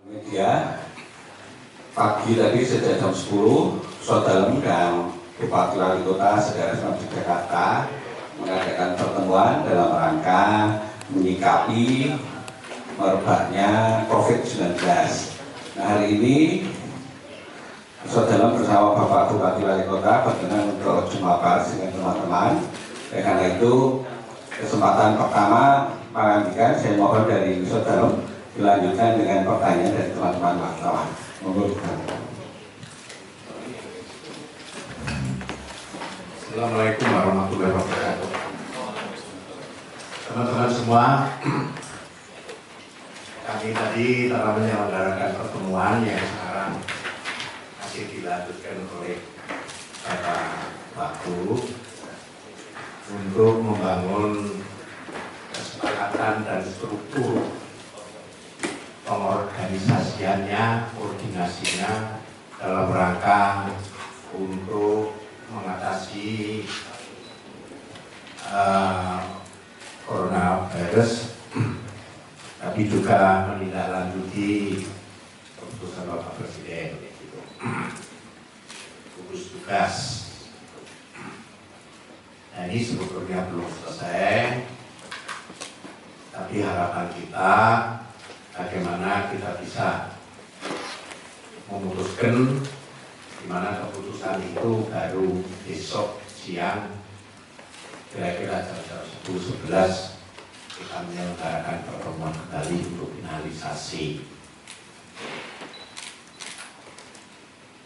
Media pagi tadi sejak jam 10 Sodalem dan Bupati Wali Kota Saudara Senam Jakarta mengadakan pertemuan dalam rangka menyikapi merebaknya COVID-19. Nah, hari ini Sodalem bersama Bapak Bupati Wali Kota berkenan untuk jumpa pers dengan teman-teman. Karena itu kesempatan pertama pengantikan saya mohon dari Sodalem dilanjutkan dengan pertanyaan dari teman-teman wartawan. Assalamualaikum warahmatullahi wabarakatuh. Teman-teman semua, kami tadi telah menyelenggarakan pertemuan yang sekarang masih dilanjutkan oleh Bapak Waktu untuk membangun kesepakatan dan struktur pengorganisasiannya, koordinasinya dalam rangka untuk mengatasi coronavirus, tapi juga menindaklanjuti keputusan Bapak Presiden, gugus tugas. Nah, ini sebetulnya belum selesai, tapi harapan kita bagaimana kita bisa memutuskan di mana keputusan itu baru besok siang kira-kira jam 10-11 kita menyelenggarakan pertemuan kembali untuk finalisasi.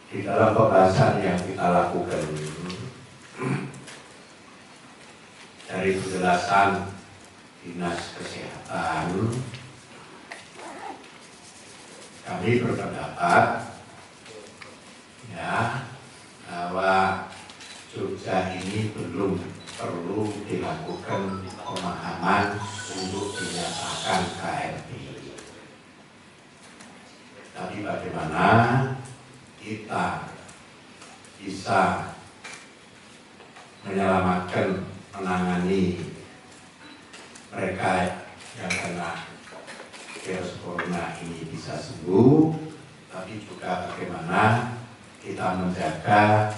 Di dalam pembahasan yang kita lakukan dari penjelasan Dinas Kesehatan, kami berpendapat bahwa Jogja ini belum perlu dilakukan pemahaman untuk dinyatakan KRB. Tapi bagaimana kita bisa menyelamatkan, menangani mereka yang kena virus corona ini bisa sembuh, tapi juga bagaimana kita menjaga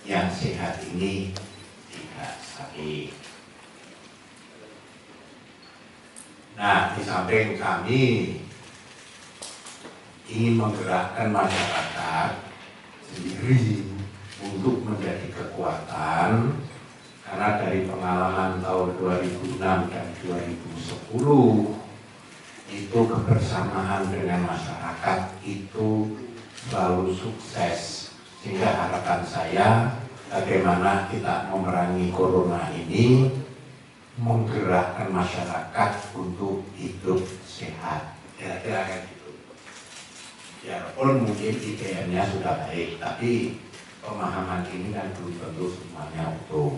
yang sehat ini tidak sakit. Nah, di samping kami ingin menggerakkan masyarakat sendiri untuk menjadi kekuatan, karena dari pengalaman tahun 2006 dan 2010 itu kebersamaan dengan masyarakat itu selalu sukses, sehingga harapan saya bagaimana kita memerangi corona ini menggerakkan masyarakat untuk hidup sehat, kira-kira kayak gitu. Biarpun mungkin IPM-nya sudah baik, tapi pemahaman ini kan belum tentu semuanya utuh.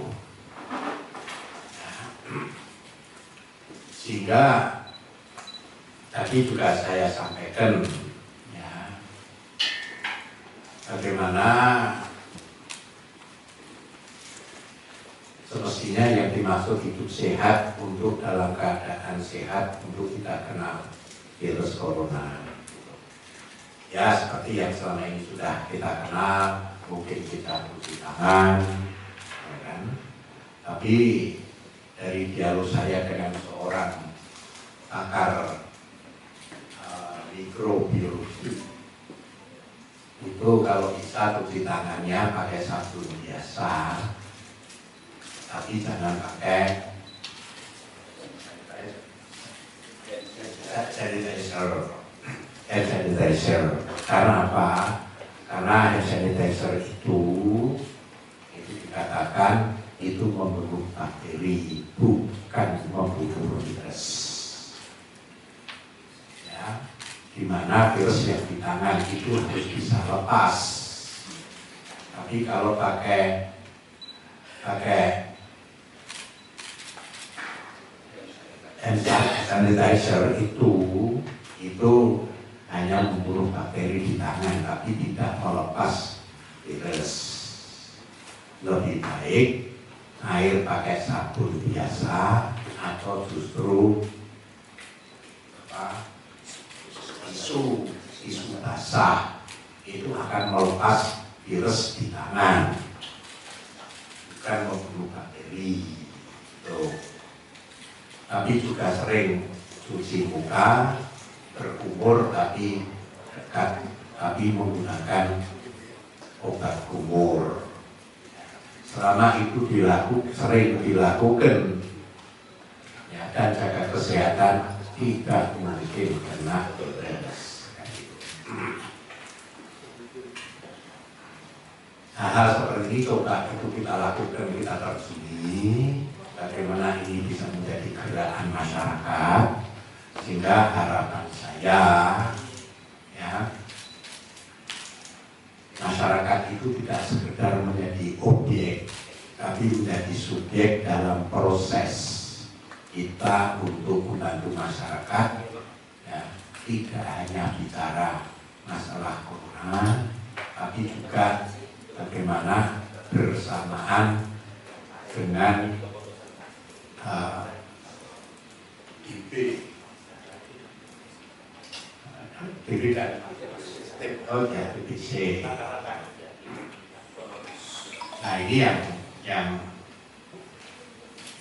Sehingga tadi juga saya sampaikan bagaimana semestinya yang dimaksud hidup sehat untuk dalam keadaan sehat untuk kita kenal virus corona. Ya, seperti yang selama ini sudah kita kenal, mungkin kita cuci tangan, ya kan? Tapi dari dialog saya dengan seorang pakar mikrobiologi, itu kalau bisa cuci tangannya pakai sabun biasa, tapi jangan pakai hand sanitizer. Karena apa? Karena hand sanitizer itu dikatakan itu membunuh bakteri, bukan membunuh virus. Ya, di mana virus yang di tangan itu harus bisa lepas. Tapi kalau pakai hand sanitizer itu hanya membunuh bakteri di tangan, tapi tidak melepas virus. Lebih baik air pakai sabun biasa atau justru tisu basah itu akan melepas virus di tangan, bukan membunuh bakteri. Tuh. Tapi juga sering cuci muka, berkumur tapi dekat, tapi menggunakan obat kumur. Selama itu sering dilakukan, ya, dan jaga kesehatan, tidak mungkin kena virus. Hal-hal seperti ini coba itu kita lakukan, kita terjuni, bagaimana ini bisa menjadi gerakan masyarakat, sehingga harapan saya, ya, masyarakat itu tidak sekedar menjadi objek, tapi menjadi subjek dalam proses kita untuk membantu masyarakat, ya, tidak hanya bicara masalah corona, tapi juga bagaimana bersamaan dengan DBC. Nah, ini yang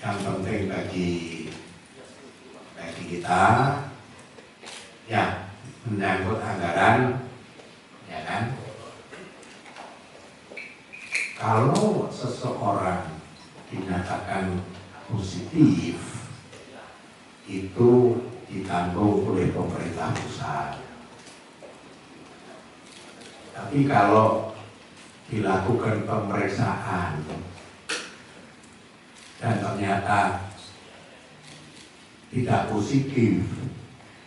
penting bagi kita, ya, menyangkut anggaran, ya kan. Kalau seseorang dinyatakan positif, itu ditanggung oleh pemerintah pusat. Tapi kalau dilakukan pemeriksaan dan ternyata tidak positif,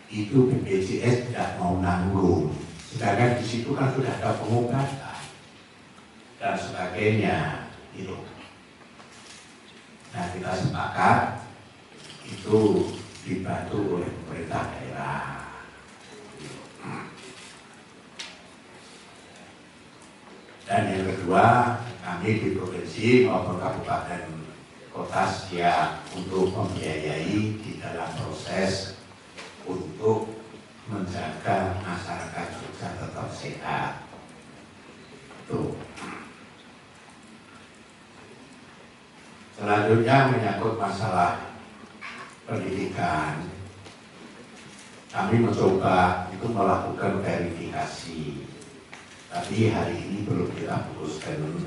itu BPJS tidak mau nanggung. Sedangkan di situ kan sudah ada pengobatan dan sebagainya, itu. Nah, kita sepakat itu dibantu oleh pemerintah daerah. Dan yang kedua, kami di provinsi maupun kabupaten kota siap untuk membiayai di dalam proses untuk menjaga masyarakat juga tetap sehat. Tuh. Selanjutnya menyangkut masalah pendidikan, kami mencoba itu melakukan verifikasi. Tapi hari ini belum kita putuskan,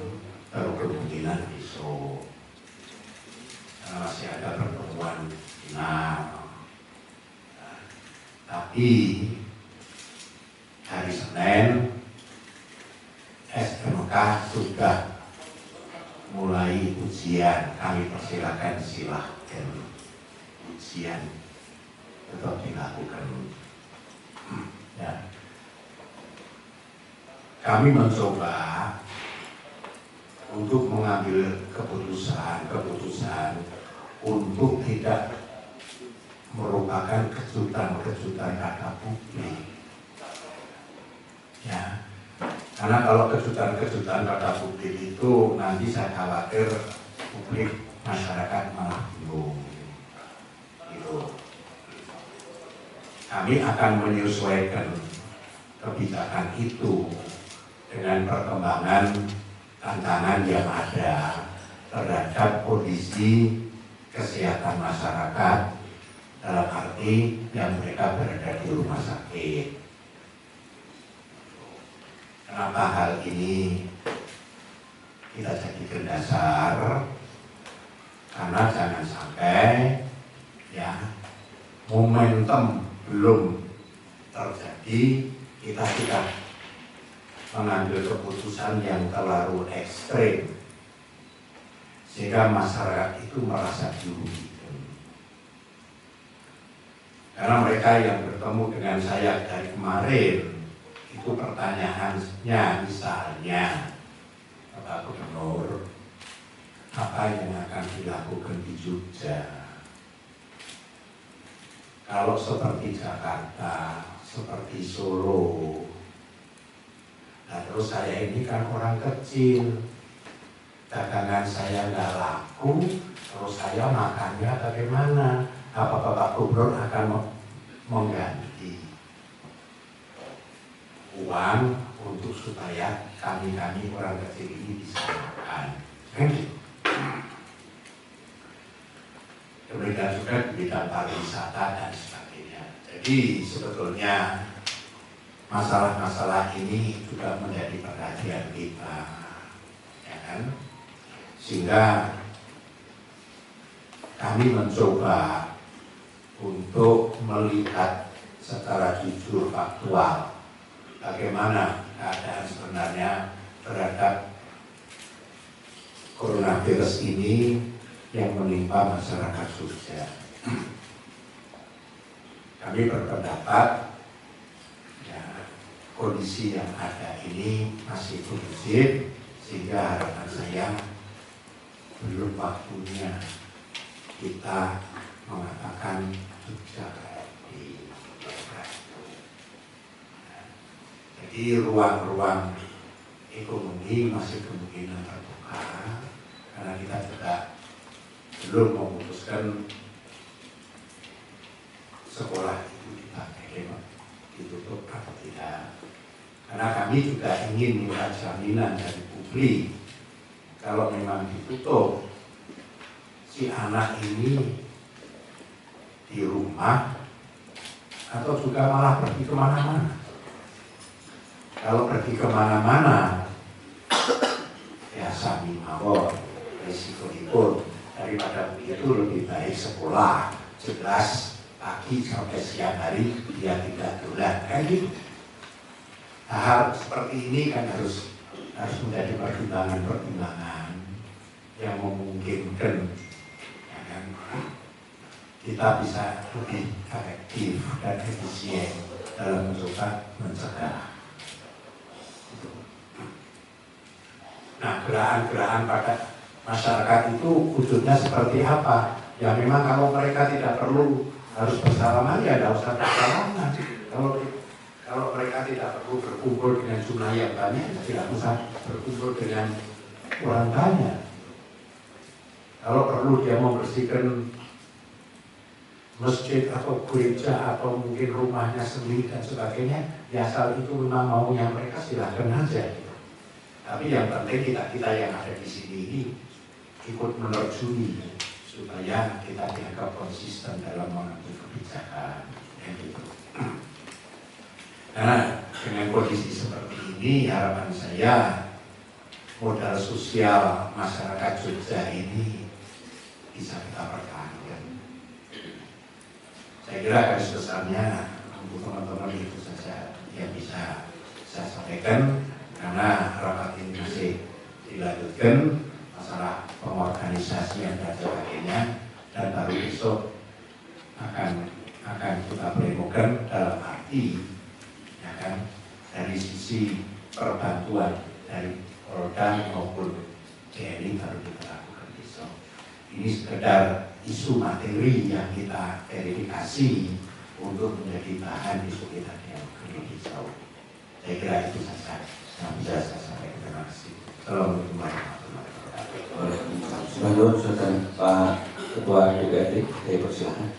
baru kemungkinan besok. Karena masih ada pertemuan final. Tapi hari Senin SMK sudah mulai ujian. Kami persilakan, silahkan ujian tetap dilakukan. Ya. Kami mencoba untuk mengambil keputusan untuk tidak merupakan kejutan-kejutan kata publik. Ya, karena kalau kejutan-kejutan kata publik itu nanti saya khawatir publik masyarakat malah bingung. Gitu. Kami akan menyesuaikan kebijakan itu dengan perkembangan tantangan yang ada terhadap kondisi kesehatan masyarakat, dalam arti yang mereka berada di rumah sakit. Kenapa hal ini kita jadikan dasar? Karena jangan sampai, ya, momentum belum terjadi, kita tidak mengambil keputusan yang terlalu ekstrim sehingga masyarakat itu merasa dirugikan. Karena mereka yang bertemu dengan saya dari kemarin itu pertanyaannya misalnya, Bapak Gubernur, apa yang akan dilakukan di Jogja? Kalau seperti Jakarta, seperti Solo. Nah, terus saya ini kan orang kecil, dagangan saya nggak laku, terus saya makannya bagaimana? Apa Bapak Gubernur akan mengganti uang ruang untuk supaya kami orang kecil ini bisa makan. Kan gitu. Demikian juga di bidang pariwisata dan sebagainya. Jadi sebetulnya masalah-masalah ini juga menjadi perhatian kita, ya kan? Sehingga kami mencoba untuk melihat secara jujur faktual bagaimana keadaan sebenarnya terhadap coronavirus ini yang menimpa masyarakat Jogja. Kami berpendapat ya, kondisi yang ada ini masih kondusif, sehingga harapan saya belum waktunya kita mengatakan Jogja di jadi ruang-ruang ekonomi masih kemungkinan terbuka karena kita juga belum memutuskan sekolah itu dipakai ditutup atau tidak. Karena kami juga ingin minta jaminan dari publik kalau memang ditutup, si anak ini di rumah atau juga malah pergi kemana-mana. Kalau pergi kemana-mana, ya sami mawon risiko itu. Daripada begitu lebih baik sekolah, jelas pagi sampai siang hari dia tidak dolan, kan gitu. Hal seperti ini kan harus menjadi pertimbangan yang memungkinkan ya kan, kita bisa lebih efektif dan efisien dalam mencoba mencegah. Nah, gerakan-gerakan pada masyarakat itu wujudnya seperti apa? Ya memang kalau mereka tidak perlu harus bersalaman, ya tidak usah bersalaman. Kalau mereka tidak perlu berkumpul dengan jumlah yang banyak, ya tidak usah berkumpul dengan orang banyak. Kalau perlu dia membersihkan masjid atau gereja atau mungkin rumahnya sendiri dan sebagainya, ya asal itu memang maunya mereka, silahkan aja. Tapi yang penting kita yang ada di sini ini ikut menerjuni supaya kita dianggap konsisten dalam mengambil kebijakan. Gitu. Karena dengan kondisi seperti ini, harapan saya modal sosial masyarakat Jogja ini bisa kita pertahankan. Saya kira garis besarnya untuk teman-teman itu saja yang bisa saya sampaikan, karena rapat ini masih dilanjutkan masalah pengorganisasian dan sebagainya, dan baru besok akan kita plenukan dalam arti ya kan, dari sisi perbantuan dari Polda maupun TNI baru kita lakukan besok. Ini sekedar isu materi yang kita verifikasi untuk menjadi bahan isu kita yang besok. Saya kira itu saja yang bisa saya sampaikan. Terima kasih. Assalamualaikum warahmatullahi wabarakatuh. Sebelum Saudara Pak Ketua DPRD, saya persilakan.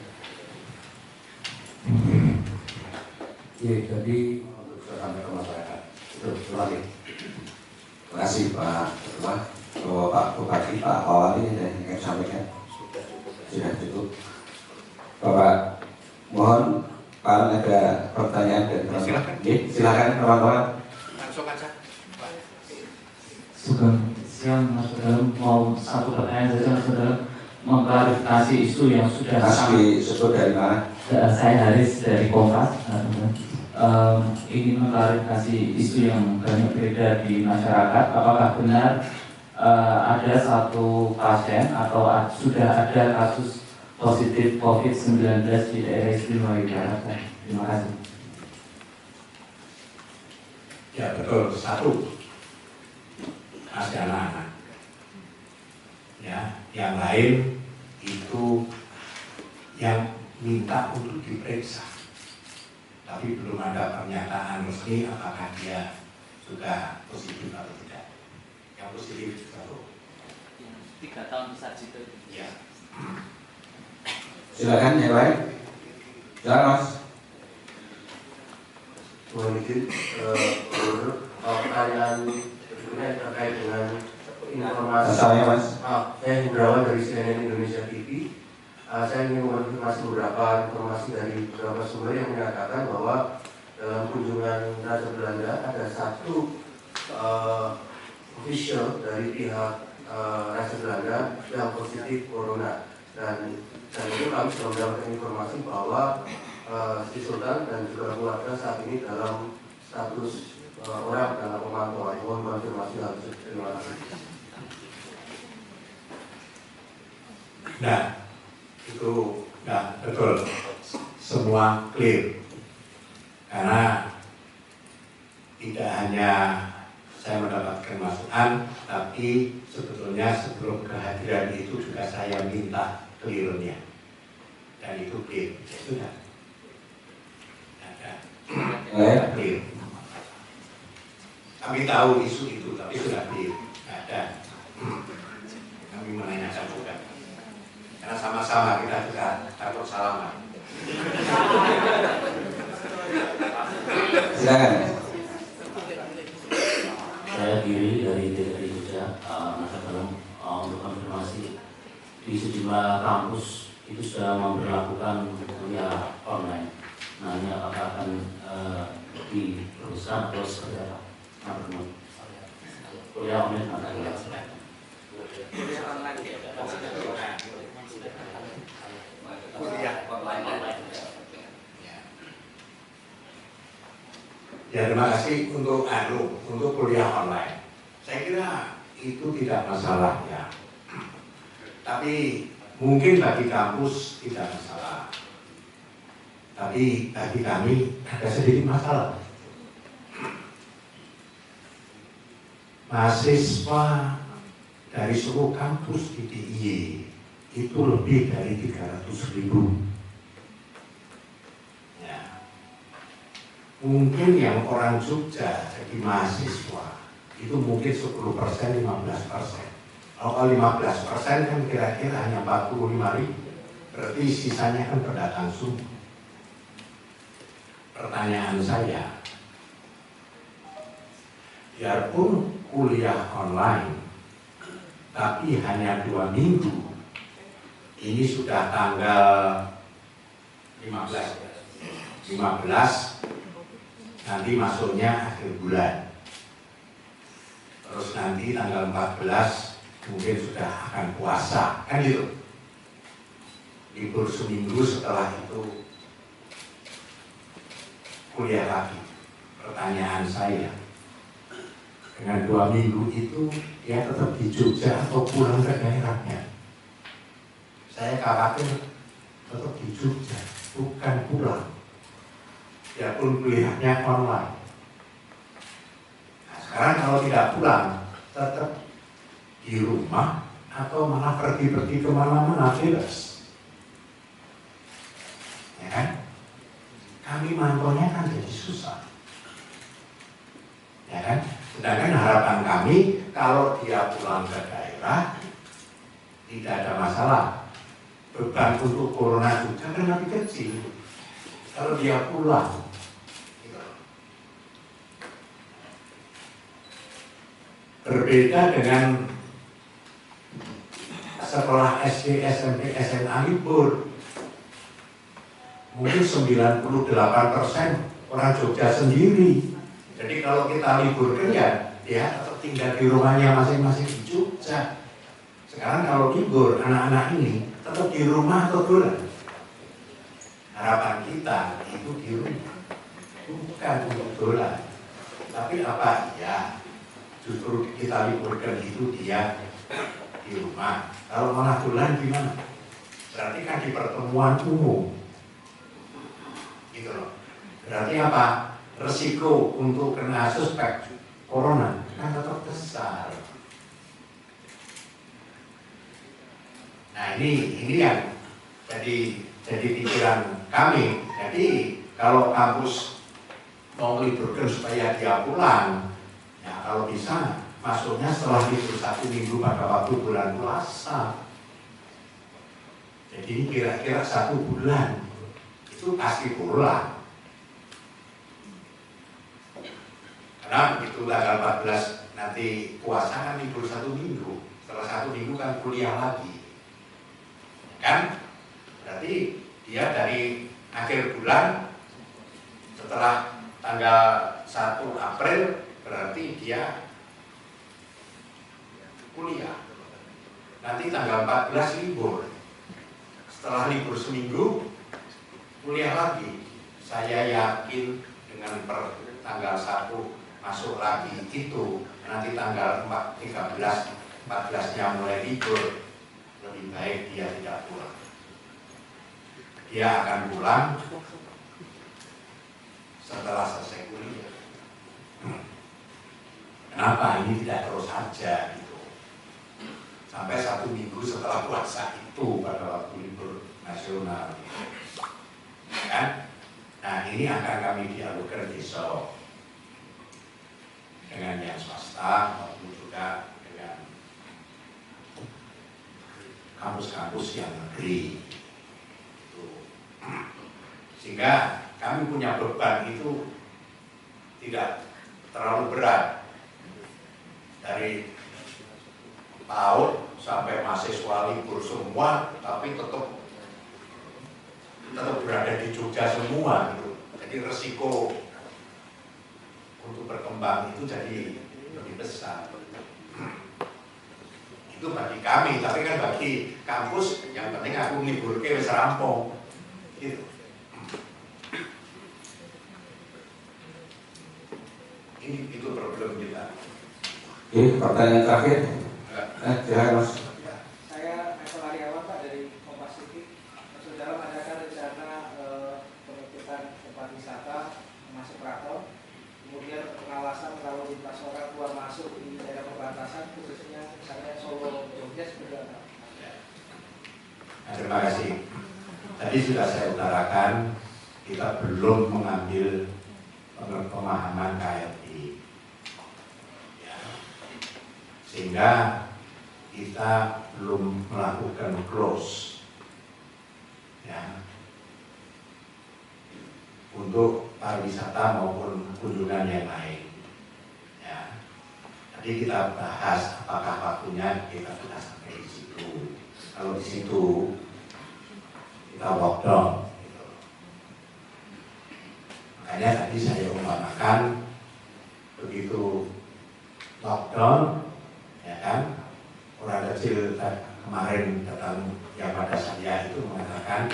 Iya, jadi untuk sampai ke masyarakat. Terima kasih. Terima kasih Pak Ketua. Kalau Pak Bupati, Pak Wali dan yang sampaikan sudah cukup. Bapak, mohon kalau ada pertanyaan dan silakan. Silakan teman-teman. Langsung aja. Siang, Mas Saudara, mau satu pertanyaan saja, Mas Saudara, mengklarifikasi isu yang sudah disebut dari mana? Saya Haris dari Kompas. Ingin mengklarifikasi isu yang banyak beredar di masyarakat. Apakah benar ada satu pasien atau sudah ada kasus positif COVID-19 di daerah istimewa Yogyakarta? Terima kasih. Ya betul, satu masih anak-anak. Ya, yang lain itu yang minta untuk diperiksa, tapi belum ada pernyataan resmi apakah dia sudah positif atau tidak. Yang positif satu. 3 tahun besar itu. Ya. Silakan yang lain. Silakan Mas. mohon izin pertanyaan berikutnya terkait dengan informasi. Saya Mas. Saya Hendrawan dari CNN Indonesia TV. Saya ingin mengonfirmasi beberapa informasi dari beberapa sumber yang menyatakan bahwa dalam kunjungan Raja Belanda ada satu official dari pihak Raja Belanda yang positif corona, dan itu kami sudah mendapatkan informasi bahwa Sri Sultan dan juga keluarga saat ini dalam status orang dalam pemantauan. Mohon konfirmasi hal tersebut. Terima kasih. Nah, itu nggak betul, semua clear, karena tidak hanya saya mendapatkan masukan, tapi sebetulnya sebelum kehadiran itu juga saya minta clear-nya, dan itu clear. Sudah ada clear. Kami tahu isu itu, tapi sudah clear, ada. Kami menanyakan juga, karena sama-sama kita juga takut salaman. Silakan. Saya Giri dari DKI Jogja, Masa Dalam, untuk konfirmasi di sejumlah kampus itu sudah memperlakukan kuliah online. Nah, ini apakah akan diteruskan atau seperti apa? Kuliah online atau kuliah online. Ya, terima kasih untuk kuliah online. Saya kira itu tidak masalah ya. Tapi mungkin bagi kampus tidak masalah. Tapi bagi kami ada sedikit masalah. Mahasiswa dari seluruh kampus di DIY itu lebih dari 300.000. Mungkin yang orang Jogja jadi mahasiswa itu mungkin 10%, 15%. Kalau 15% kan kira-kira hanya 45.000, berarti sisanya kan pendatang sumber. Pertanyaan saya, biarpun kuliah online, tapi hanya 2 minggu, ini sudah tanggal 15, nanti masuknya akhir bulan. Terus nanti tanggal 14 mungkin sudah akan puasa, kan gitu. Libur seminggu, setelah itu kuliah lagi. Pertanyaan saya, dengan 2 minggu itu ya tetap di Jogja atau pulang ke daerahnya? Saya khawatir tetap di Jogja, bukan pulang. Ya pun kuliahnya online. Nah, sekarang kalau tidak pulang, tetap di rumah atau malah pergi-pergi kemana-mana bebas. Ya kan? Kami mantaunya kan jadi susah. Ya kan? Sedangkan harapan kami kalau dia pulang ke daerah tidak ada masalah. Beban untuk corona juga kan lebih kecil. Kalau dia pulang, berbeda dengan sekolah SD, SMP, SMA libur. Mungkin 98% orang Jogja sendiri. Jadi kalau kita libur kerja, ya tetap tinggal di rumahnya masing-masing di Jogja. Sekarang kalau libur, anak-anak ini tetap di rumah atau dolan. Harapan kita itu di rumah, bukan untuk dolan. Tapi apa ya, justru kita liburkan itu dia di rumah. Kalau malah dolan gimana? Berarti kan di pertemuan umum, gitu loh. Berarti apa? Resiko untuk kena suspek corona kan tetap besar. Nah ini yang jadi pikiran kami. Jadi kalau kampus mau liburkan supaya dia pulang, ya kalau bisa masuknya setelah libur 1 minggu pada waktu bulan puasa. Jadi kira-kira 1 bulan itu pasti pulang. Karena begitu tanggal 14 nanti puasa kan libur 1 minggu, setelah 1 minggu kan kuliah lagi, kan? Berarti dia dari akhir bulan setelah tanggal 1 April berarti dia kuliah. Nanti tanggal 14 libur. Setelah libur seminggu kuliah lagi. Saya yakin dengan tanggal 1 masuk lagi itu nanti tanggal 14-nya mulai libur, lebih baik dia tidak pulang. Dia akan pulang setelah selesai kuliah. Kenapa ini tidak terus saja gitu? Sampai 1 minggu setelah puasa itu pada waktu libur nasional, kan? Nah, ini akan kami dialogkan besok dengan yang swasta maupun juga dengan kampus-kampus yang negeri. Sehingga kami punya beban itu tidak terlalu berat. Dari PAUD sampai mahasiswa libur semua, tapi tetap berada di Jogja semua gitu. Jadi resiko untuk berkembang itu jadi lebih besar. Itu bagi kami, tapi kan bagi kampus yang penting aku libur ke wis rampung gitu. Itu problem kita. Pertanyaan terakhir. Silakan Mas. Saya Eko Aryawan Pak dari Kompas TV. Saudara mengadakan rencana penutupan tempat wisata masuk keraton, kemudian pengawasan kalau lintas orang keluar masuk di daerah perbatasan, khususnya misalnya Solo, Jogja seperti apa? Terima kasih. Tadi sudah saya utarakan, kita belum mengambil pemahaman KRI, ya. Sehingga kita belum melakukan close, ya, untuk pariwisata maupun kunjungan yang lain, ya. Tadi kita bahas apakah waktunya kita sudah sampai di situ. Kalau di situ kita lockdown, gitu. Makanya tadi saya umpamakan begitu lockdown, ya kan, orang kecil kemarin datang yang pada saya itu mengatakan,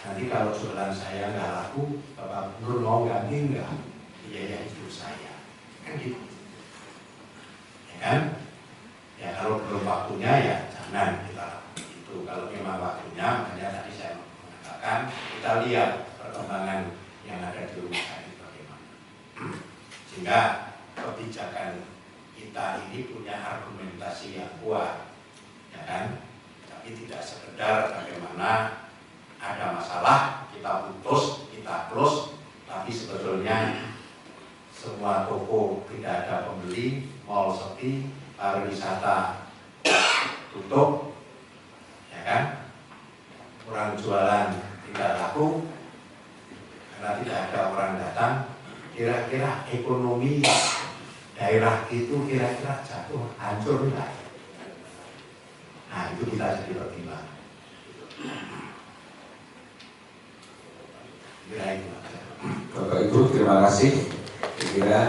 nanti kalau jualan saya nggak laku, Bapak Gubernur mau ganti nggak biaya hidup saya, kan gitu, ya kan? Ya kalau belum waktunya ya jangan kita lakukan itu. Kalau memang waktunya, makanya tadi saya mengatakan kita lihat perkembangan yang ada di rumah sakit bagaimana, sehingga kebijakan kita ini punya argumentasi yang kuat, ya kan? Tapi tidak sekedar bagaimana ada masalah kita putus, kita close, tapi sebetulnya semua toko tidak ada pembeli, mall sepi, pariwisata tutup, ya kan? Orang jualan tidak laku karena tidak ada orang datang. Kira-kira ekonomi daerah itu kira-kira jatuh, hancur enggak? Nah, itu kita jadi pertimbangan. Bapak Ibu, terima kasih. Kira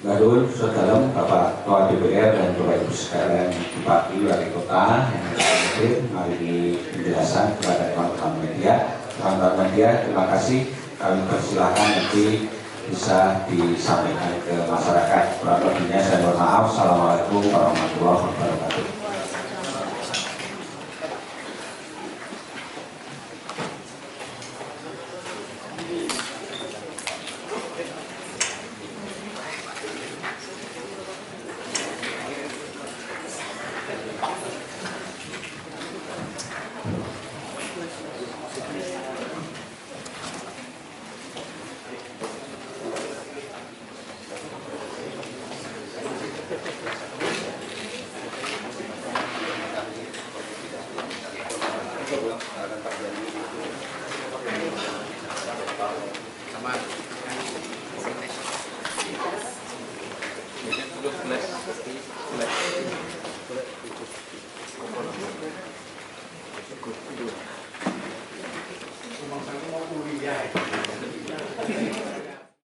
Mbak Dun, Saudara, Bapak Ketua DPR dan Bapak Ibu sekalian Bupati Wali Kota yang hadir hari penjelasan kepada teman-teman media. Teman-teman media, terima kasih. Kami persilahkan nanti bisa disampaikan ke masyarakat. Kurang lebihnya saya mohon maaf. Assalamualaikum warahmatullahi wabarakatuh. Sama